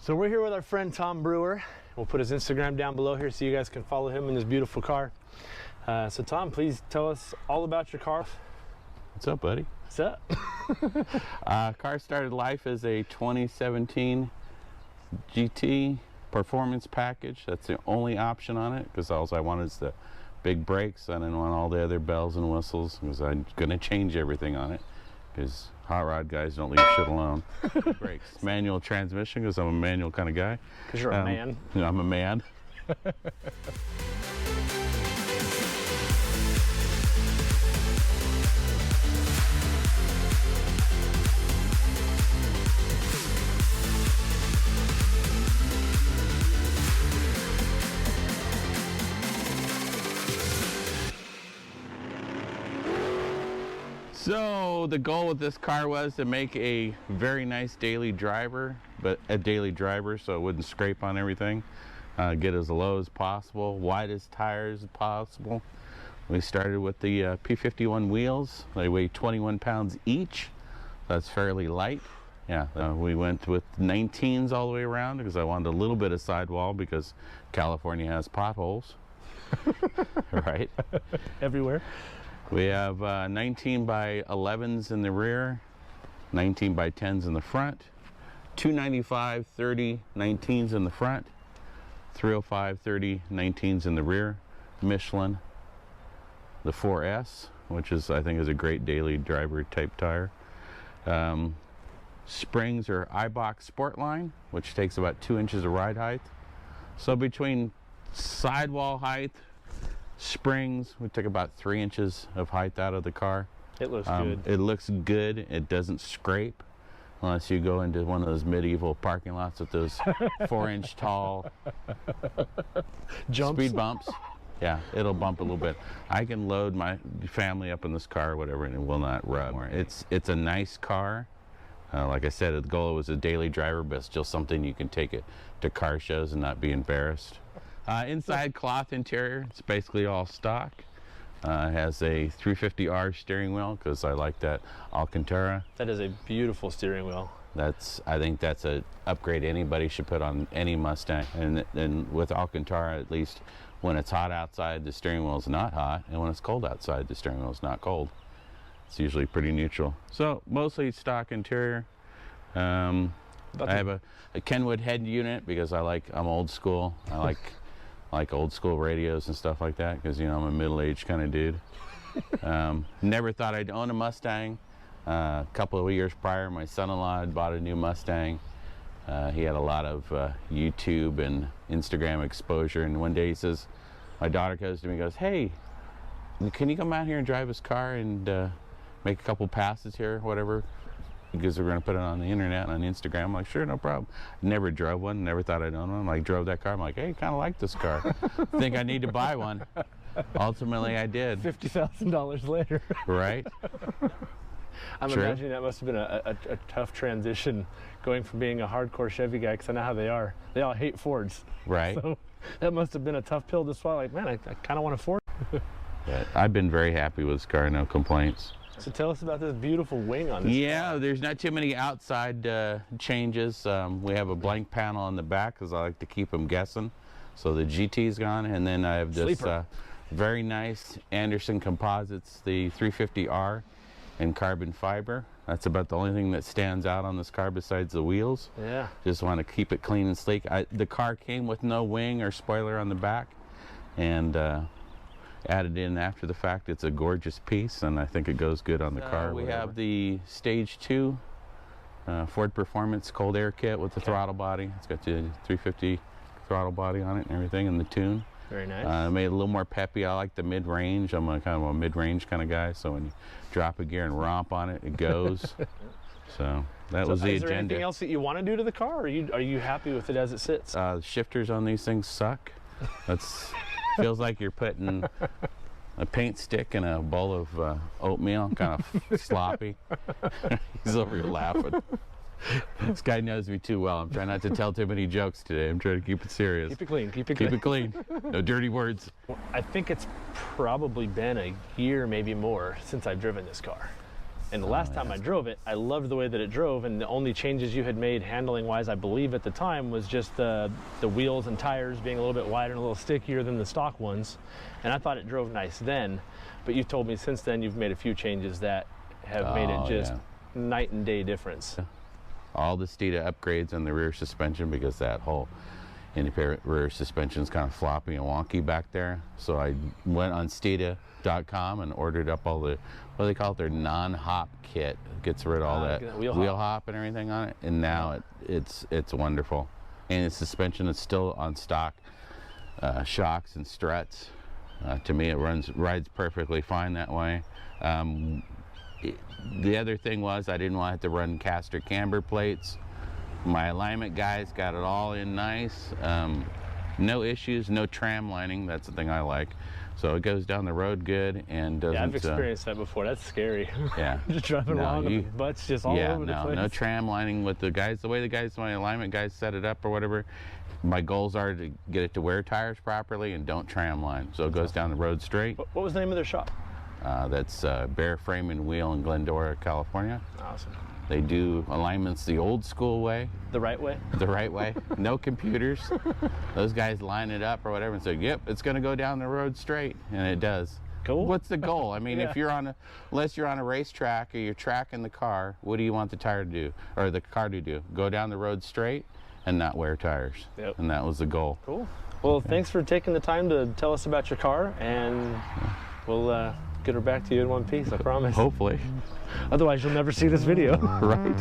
So we're here with our friend Tom Brewer. We'll put his Instagram down below here so you guys can follow him in this beautiful car. So Tom, please tell us all about your car. What's up, buddy? What's up? Car started life as a 2017 GT Performance package. That's the only option on it because all I wanted is the big brakes. I didn't want all the other bells and whistles because I'm going to change everything on it because hot rod guys don't leave shit alone. Brakes. Manual transmission because I'm a manual kind of guy. Because you're a man. Yeah, I'm a man. So the goal with this car was to make a very nice daily driver, so it wouldn't scrape on everything. Get as low as possible, widest tires as possible. We started with the P51 wheels. They weigh 21 pounds each. That's fairly light. Yeah, we went with 19s all the way around because I wanted a little bit of sidewall because California has potholes. Right? Everywhere. We have 19 by 11s in the rear, 19 by 10s in the front, 295 30 19s in the front, 305 30 19s in the rear, Michelin, the 4S, which is I think is a great daily driver type tire. Springs are iBox Sportline, which takes about 2 inches of ride height. So between sidewall height, springs, we took about 3 inches of height out of the car. It looks good. It looks good. It doesn't scrape unless you go into one of those medieval parking lots with those 4-inch tall Jumps. Speed bumps. Yeah, it'll bump a little bit. I can load my family up in this car or whatever and it will not rub. It's a nice car. Like I said, the goal was a daily driver, but still something you can take it to car shows and not be embarrassed. Inside cloth interior, it's basically all stock. It has a 350R steering wheel because I like that alcantara. That is a beautiful steering wheel. I think that's an upgrade anybody should put on any Mustang. And with alcantara, at least when it's hot outside, the steering wheel is not hot, and when it's cold outside, the steering wheel is not cold. It's usually pretty neutral. So mostly stock interior. I have a Kenwood head unit because I'm old school. I like old school radios and stuff like that because, you know, I'm a middle-aged kind of dude. Never thought I'd own a Mustang. A couple of years prior, my son-in-law had bought a new Mustang. He had a lot of YouTube and Instagram exposure, and one day he says, my daughter goes to me and goes, hey, can you come out here and drive his car and make a couple passes here, whatever? Because we're going to put it on the internet, on Instagram. I'm like, sure, no problem. Never drove one, never thought I'd own one. Like, drove that car. I'm like, hey, kind of like this car. Think I need to buy one. Ultimately, I did. $50,000 later. Right? I'm imagining that must have been a tough transition going from being a hardcore Chevy guy, because I know how they are. They all hate Fords. Right. So that must have been a tough pill to swallow. Like, man, I kind of want a Ford. But I've been very happy with this car, no complaints. So tell us about this beautiful wing on this car. There's not too many outside changes. We have a blank panel on the back because I like to keep them guessing. So the GT's gone, and then I have this very nice Anderson Composites, the 350R in carbon fiber. That's about the only thing that stands out on this car besides the wheels. Yeah. Just want to keep it clean and sleek. The car came with no wing or spoiler on the back, and added in after the fact. It's a gorgeous piece, and I think it goes good on the car. We have the Stage 2 Ford Performance cold air kit with the throttle body. It's got the 350 throttle body on it and everything, and the tune. Very nice. Made it a little more peppy. I like the mid-range. I'm kind of a mid-range kind of guy, so when you drop a gear and romp on it, it goes. So that was the agenda. Is there anything else that you want to do to the car, or are you happy with it as it sits? The shifters on these things suck. That's feels like you're putting a paint stick in a bowl of oatmeal, kind of sloppy. He's over here laughing. This guy knows me too well. I'm trying not to tell too many jokes today. I'm trying to keep it serious. Keep it clean. Keep it Keep clean. it clean. No dirty words. I think it's probably been a year, maybe more, since I've driven this car. And the last time I drove it, I loved the way that it drove, and the only changes you had made handling-wise, I believe at the time, was just the wheels and tires being a little bit wider and a little stickier than the stock ones. And I thought it drove nice then, but you've told me since then you've made a few changes that have made it just night and day difference. All the Steeda upgrades on the rear suspension, because that whole independent rear suspension is kind of floppy and wonky back there. So I went on Steeda.com and ordered up all the, what do they call it, their non-hop kit. It gets rid of all that wheel hop and everything on it. And now it's wonderful. And the suspension is still on stock shocks and struts. To me, it rides perfectly fine that way. The other thing was I didn't want to have to run caster camber plates. My alignment guys got it all in nice. No issues, no tram lining. That's the thing I like. So it goes down the road good and doesn't. Yeah, I've experienced that before. That's scary. Yeah. Just driving along and the butts just all over the place. No tram lining with the guys. The way my alignment guys set it up or whatever. My goals are to get it to wear tires properly and don't tram line. So it goes down the road straight. What was the name of their shop? That's Bear Frame and Wheel in Glendora, California. Awesome. They do alignments the old school way. The right way? The right way. No computers. Those guys line it up or whatever and say, yep, it's going to go down the road straight. And it does. Cool. What's the goal? I mean, if you're unless you're on a racetrack or you're tracking the car, what do you want the tire to do? Or the car to do? Go down the road straight and not wear tires. Yep. And that was the goal. Cool. Well, thanks for taking the time to tell us about your car, and we'll get her back to you in one piece, I promise. Hopefully. Otherwise, you'll never see this video. Right.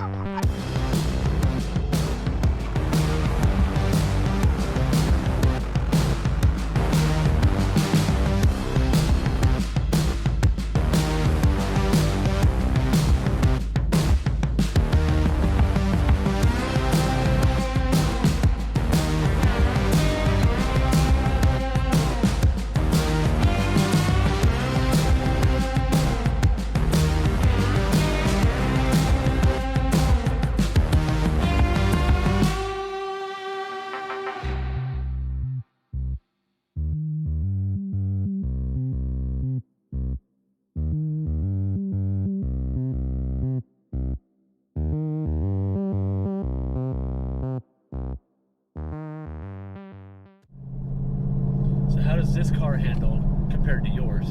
How does this car handle compared to yours?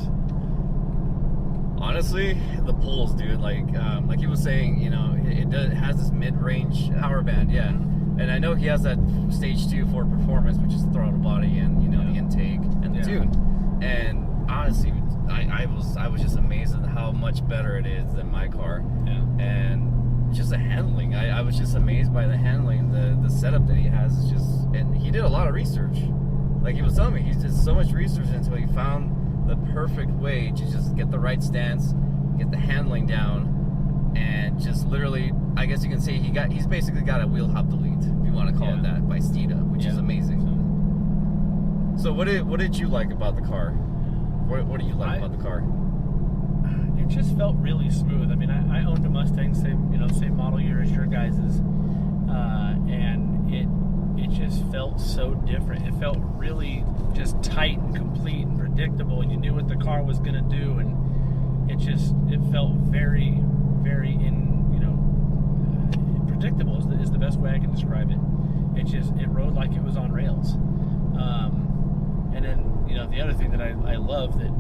Honestly, the pulls, dude. Like he was saying, you know, it has this mid-range power band, yeah. And I know he has that stage 2 Ford Performance, which is the throttle body and the intake and the tune. And honestly, I was just amazed at how much better it is than my car. Yeah. And just the handling, I was just amazed by the handling, the setup that he has is just, and he did a lot of research. Like he was telling me, he did so much research until he found the perfect way to just get the right stance, get the handling down, and just literally, I guess you can say he's basically got a wheel hop delete, if you want to call it that, by Steeda, which is amazing. So what did you like about the car? What do you like about the car? It just felt really smooth. I mean, I owned a Mustang, same model year as your guys's, and it just felt so different. It felt really just tight and complete and predictable, and you knew what the car was going to do, and it felt very, very predictable is the best way I can describe it. It rode like it was on rails. And then the other thing that I love that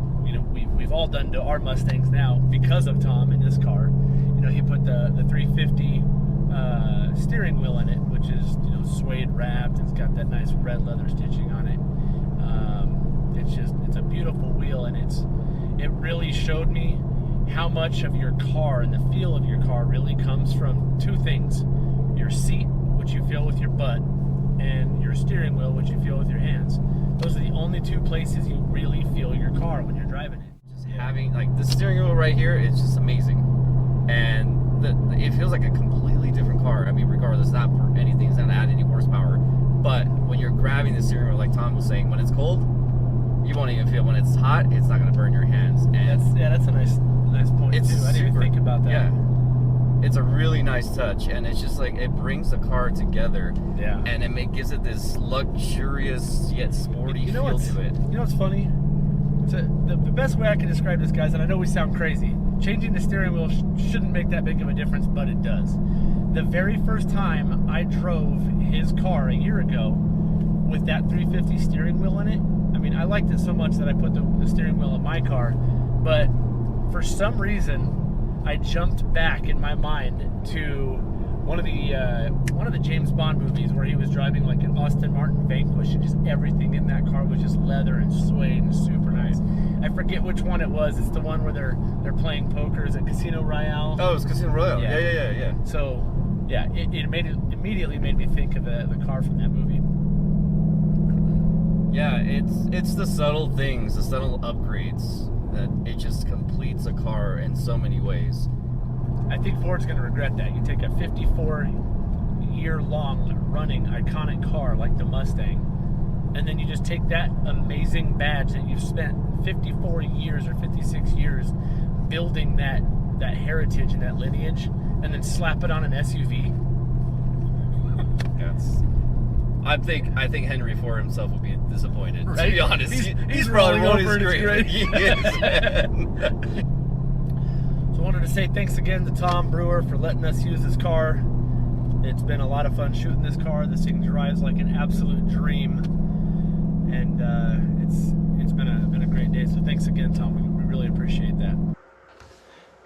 we've all done to our Mustangs now because of Tom in this car. He put the 350 steering wheel in it, which is suede wrapped. It's got that nice red leather stitching on it. It's a beautiful wheel, and it really showed me how much of your car and the feel of your car really comes from two things: your seat, which you feel with your butt, and your steering wheel, which you feel with your hands. Those are the only two places you really feel your car when you're driving it. Just having the steering wheel right here, it's just amazing, and it feels like a completely different car. I mean, regardless, not anything's not add any horsepower, but when you're grabbing the steering wheel, like Tom was saying, when it's cold, you won't even feel. When it's hot, it's not going to burn your hands. And that's a nice point too. I didn't even think about that. Yeah, it's a really nice touch, and it's just it brings the car together. Yeah, and it gives it this luxurious yet sporty feel to it. You know what's funny? The best way I can describe this, guys, and I know we sound crazy, changing the steering wheel shouldn't make that big of a difference, but it does. The very first time I drove his car a year ago with that 350 steering wheel in it, I mean, I liked it so much that I put the steering wheel in my car, but for some reason, I jumped back in my mind to one of the James Bond movies where he was driving like an Aston Martin Vanquish, and just everything in that car was just leather and suede and super nice. I forget which one it was. It's the one where they're playing poker. Is it Casino Royale? Oh, it's Casino Royale. Yeah. So, yeah, it immediately made me think of the car from that movie. Yeah, it's the subtle things, the subtle upgrades that it just completes a car in so many ways. I think Ford's going to regret that. You take a 54-year-long running iconic car like the Mustang, and then you just take that amazing badge that you've spent 54 years or 56 years building that heritage and that lineage, and then slap it on an SUV. I think Henry Ford himself would be disappointed. Right? To be honest, he's probably rolling over his in his grave. grave. He is, man. So I wanted to say thanks again to Tom Brewer for letting us use his car. It's been a lot of fun shooting this car. This thing drives like an absolute dream, and it's been a great day. So thanks again, Tom. We really appreciate that.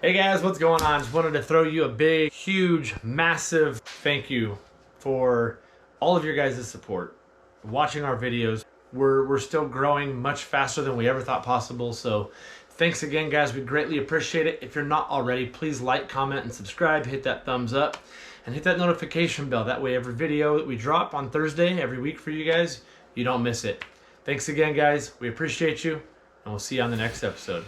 Hey guys, what's going on? Just wanted to throw you a big, huge, massive thank you for all of your guys' support, watching our videos. We're still growing much faster than we ever thought possible, so thanks again, guys. We greatly appreciate it. If you're not already, please like, comment, and subscribe. Hit that thumbs up and hit that notification bell. That way every video that we drop on Thursday every week for you guys, you don't miss it. Thanks again, guys. We appreciate you, and we'll see you on the next episode.